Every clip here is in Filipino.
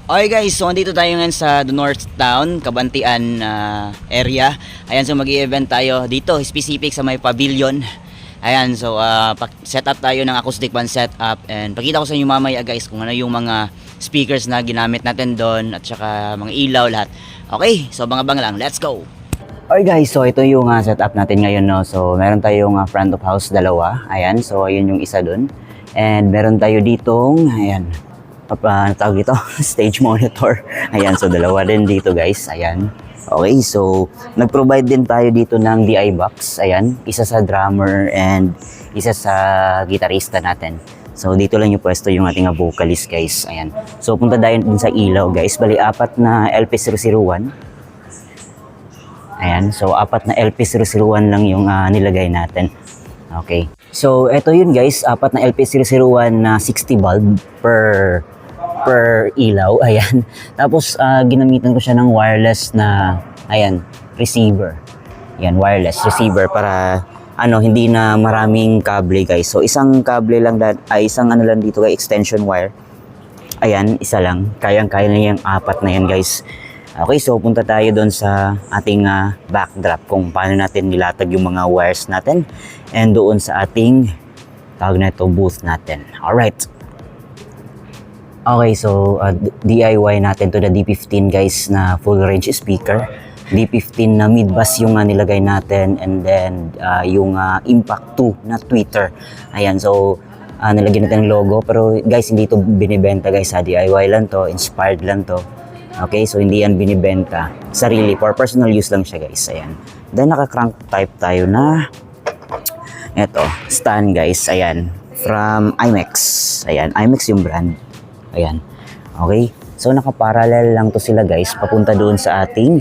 Okay guys, so andito tayo ngayon sa the North Town, Kabantian area. Ayan, so mag-i-event tayo dito, specific sa may pavilion. Ayan, so set up tayo ng acoustic band setup and pakita ko sa inyo mamaya guys kung ano yung mga speakers na ginamit natin doon at saka mga ilaw lahat. Okay, so abang-abang lang, let's go! Okay guys, so ito yung setup natin ngayon, no. So meron tayong front of house dalawa. Ayan, so ayun yung isa doon. And meron tayo ditong, ayan, tawag dito, stage monitor. Ayan, so dalawa din dito guys. Ayan. Okay, so nag-provide din tayo dito ng DI box. Ayan, isa sa drummer and isa sa gitarista natin. So dito lang yung pwesto yung ating vocalist guys. Ayan. So punta tayo din sa ilaw guys. Bali, apat na LP001. Ayan, so apat na LP001 lang yung nilagay natin. Okay. So ito yun guys, apat na LP001 na 60 bulb per ilaw. Ayan. Tapos ginamitan ko siya ng wireless na, ayan, receiver. Ayan, wireless receiver para hindi na maraming kable guys. So isang kable lang, isang lang dito guys, extension wire. Ayan, isa lang. Kayang-kaya na yung apat na yan guys. Okay, so punta tayo doon sa ating backdrop kung paano natin nilatag yung mga wires natin and doon sa ating tawag na ito, booth natin. Alright. Okay, so DIY natin to the D15 guys na full range speaker. D15 na mid-bass yung nilagay natin and then yung Impact 2 na tweeter. Ayan, so nilagyan natin ng logo pero guys hindi ito binibenta guys, DIY lang to, inspired lang to. Okay, so hindi yan binibenta. Sarili, for personal use lang siya guys. Ayan. Then naka-crank type tayo na eto, stand guys. Ayan, from IMAX. Ayan, IMAX yung brand. Ayan. Okay, so naka-parallel lang to sila guys, papunta doon sa ating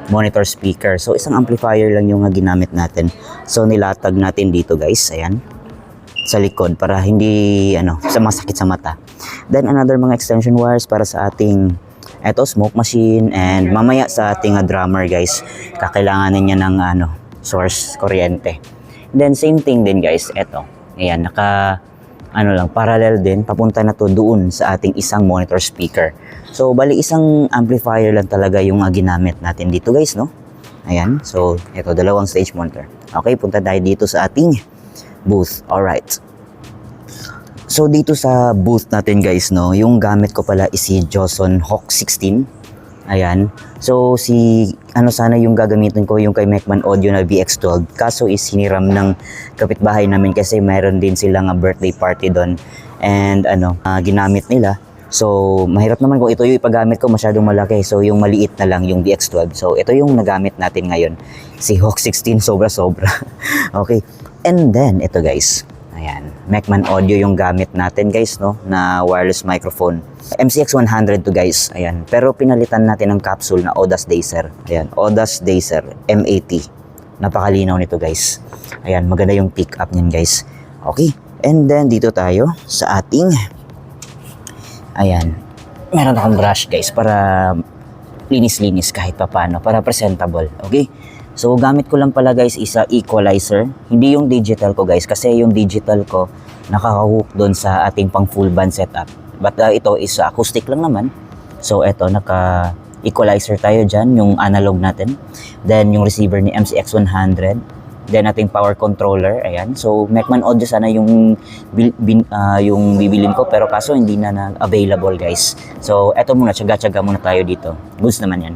monitor speaker. So isang amplifier lang yung ginamit natin. So nilatag natin dito guys. Ayan, sa likod para hindi masakit sa mata. Then another mga extension wires para sa ating smoke machine and mamaya sa ating drummer guys, kakailanganin niya ng source kuryente. Then same thing din guys, eto. Ayan, parallel din, papunta na to doon sa ating isang monitor speaker. So bali isang amplifier lang talaga yung ginamit natin dito guys, no? Ayan, so eto, dalawang stage monitor. Okay, punta tayo dito sa ating booth. Alright. So dito sa booth natin guys, no, yung gamit ko pala is si Joson Hawk 16. Ayan. So sana yung gagamitin ko yung kay Mekman Audio na VX12. Kaso is hiniram ng kapitbahay namin kasi mayroon din silang birthday party doon. And ginamit nila. So mahirap naman kung ito yung ipagamit ko, masyadong malaki. So yung maliit na lang yung VX12. So ito yung nagamit natin ngayon. Si Hawk 16, sobra-sobra. Okay. And then ito guys. Ayan, Mekman Audio yung gamit natin guys, no, na wireless microphone. MCX100 to guys, ayan. Pero pinalitan natin ng capsule na Odas Dacer. Ayan, Odas Dacer M80. Napakalinaw nito guys. Ayan, maganda yung pick up niyan guys. Okay, and then dito tayo sa ating, ayan, meron akong brush guys para linis-linis kahit papano, para presentable. Okay. So gamit ko lang pala guys isa equalizer, hindi yung digital ko guys kasi yung digital ko naka-hook doon sa ating pang full band setup. But ito is acoustic lang naman. So eto, naka-equalizer tayo dyan, yung analog natin. Then yung receiver ni MCX100. Then ating power controller, ayan. So Mekman Audio sana yung bibilin ko pero kaso hindi na available guys. So eto muna, tsaga-tsaga muna tayo dito. Goods naman yan.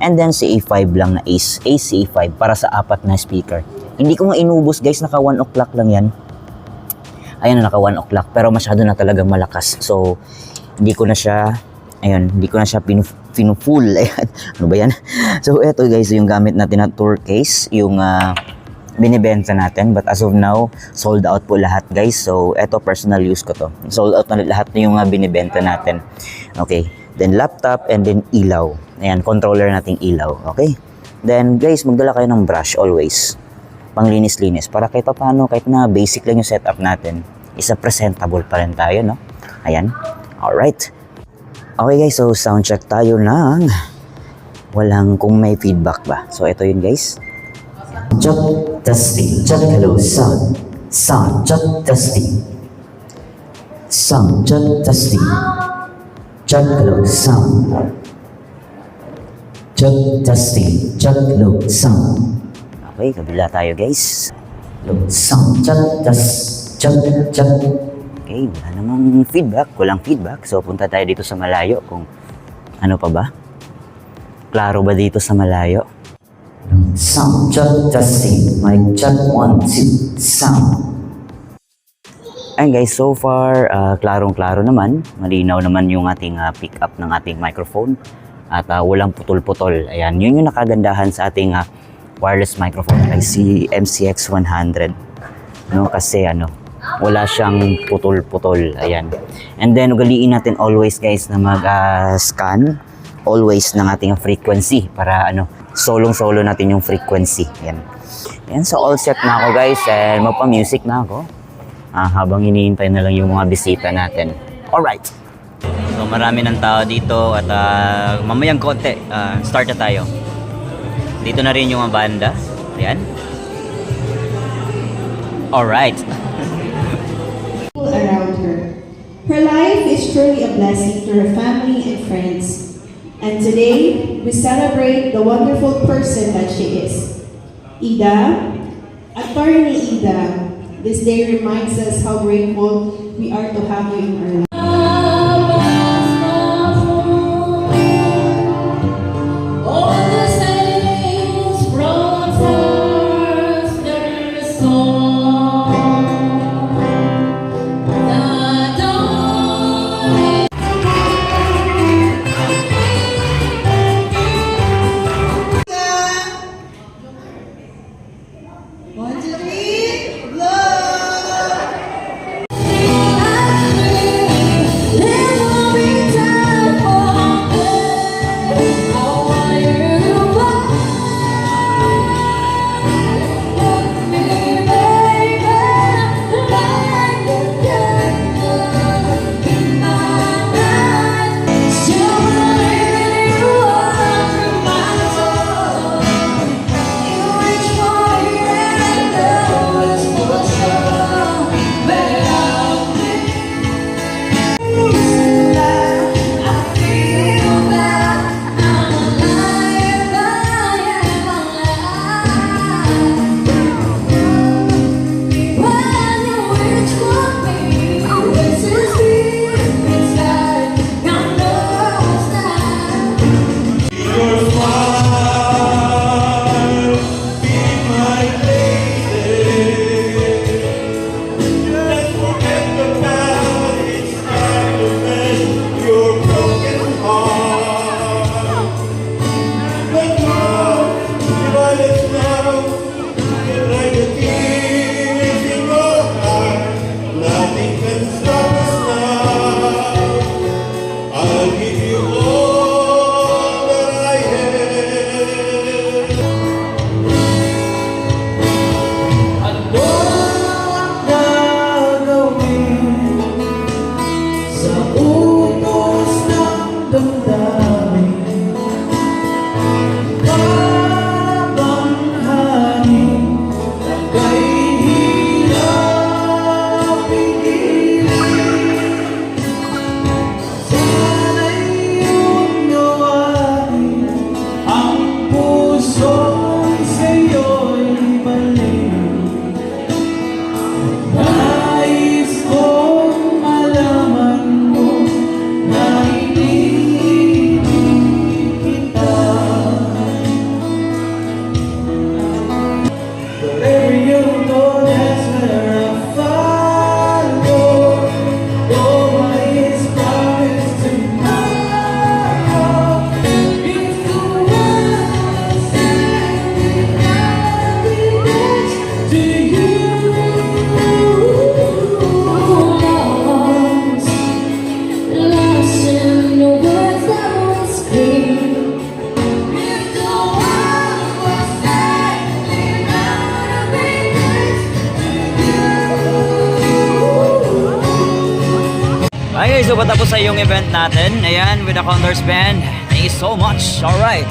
And then si A5 lang na Ace A5 para sa apat na speaker. Hindi ko nga inubos guys, naka 1 o'clock lang yan. Ayan, naka 1 o'clock pero masyado na talagang malakas. So hindi ko na siya pinu-full. Ayan. Ano ba yan? So eto guys, yung gamit natin na tour case, yung binibenta natin, but as of now sold out po lahat guys. So eto, personal use ko to, sold out na lahat na yung binibenta natin. Okay, then laptop and then ilaw. Ayan, controller nating ilaw. Okay, then guys, magdala kayo ng brush always, panglinis-linis para kahit paano, kahit na basic lang yung setup natin, isa presentable pa rin tayo, no? Ayan, alright. Okay guys, so sound check tayo ng walang kung may feedback ba. So ito yun guys. Check, testing, check, hello, sound, check, testing, sound, check, testing, Check low sound. Check testing. Check low sound. Okay, kabila tayo guys. Low sound. Check test. Check. Okay, wala namang feedback. Walang feedback. So punta tayo dito sa malayo kung ano pa ba. Klaro ba dito sa malayo? Sound. Check testing. Mic check 1, 2. Sound. Ayun guys, so far, klarong-klaro naman. Malinaw naman yung ating pick up ng ating microphone. At walang putol-putol. Ayan, yun yung nakagandahan sa ating wireless microphone. Ay si MCX100. No, kasi wala siyang putol-putol. Ayan. And then, ugaliin natin always guys na mag-scan always ng ating frequency para solong-solo natin yung frequency. Ayan. Ayan, so all set na ako guys. And magpa-music na ako. Habang iniintay na lang yung mga bisita natin. Alright. So marami ng tao dito at mamayang konti, start na tayo. Dito na rin yung mga banda. Ayan. Alright. Around her. Her life is truly a blessing to her family and friends. And today, we celebrate the wonderful person that she is. Ida, Attorney Ida. This day reminds us how grateful we are to have you in our lives. Okay, so patapos sa yung event natin. Ayan, with the Condors Band. Thank you so much. Alright.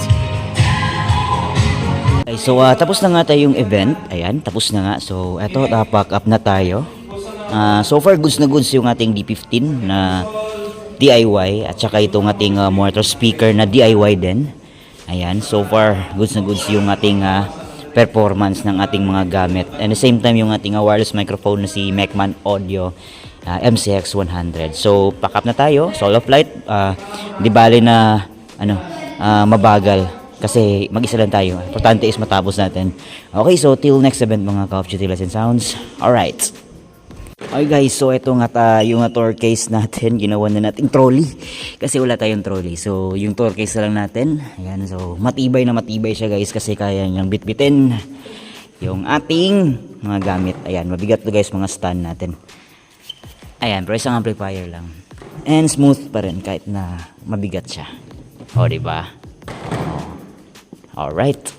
Okay, so tapos na nga tayo yung event. Ayan, tapos na nga. So, eto, pack up na tayo. So far, goods na goods yung ating D15 na DIY at saka itong ating monitor speaker na DIY din. Ayan, so far goods na goods yung ating performance ng ating mga gamit. And the same time yung ating wireless microphone na si Mecman Audio MCX 100. So pack up na tayo, solo flight. Di bale na mabagal kasi mag-isa lang tayo. Importante is matapos natin. Okay, so till next event mga Call of Duty Lessons Sounds. Alright. Okay guys, so ito nga yung tour case natin, ginawa na nating trolley kasi wala tayong trolley. So yung tour case na lang natin. Ayan, so matibay na matibay siya guys kasi kaya niyang bitbitin yung ating mga gamit. Ayan, mabigat to guys mga stand natin. Ayan, pero isang amplifier lang. And smooth pa rin kahit na mabigat siya. O, diba? Alright.